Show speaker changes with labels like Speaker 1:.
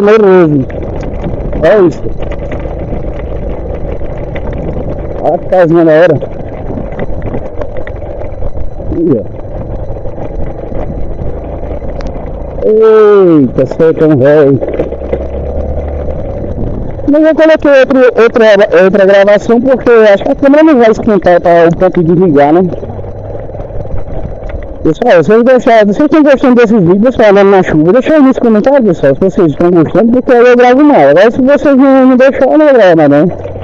Speaker 1: Temeroso. Olha isso. Olha a casinha da hora. Aí, ó. Eita, soltão velho. Mas eu coloquei outra gravação porque acho que a câmera não vai esquentar para o ponto de ligar, né? Pessoal, se vocês estão gostando desses vídeos falando na chuva, deixa aí nos comentários, pessoal, se vocês estão gostando, porque aí eu gravo mais. Agora se vocês não deixarem, eu não gravo, né?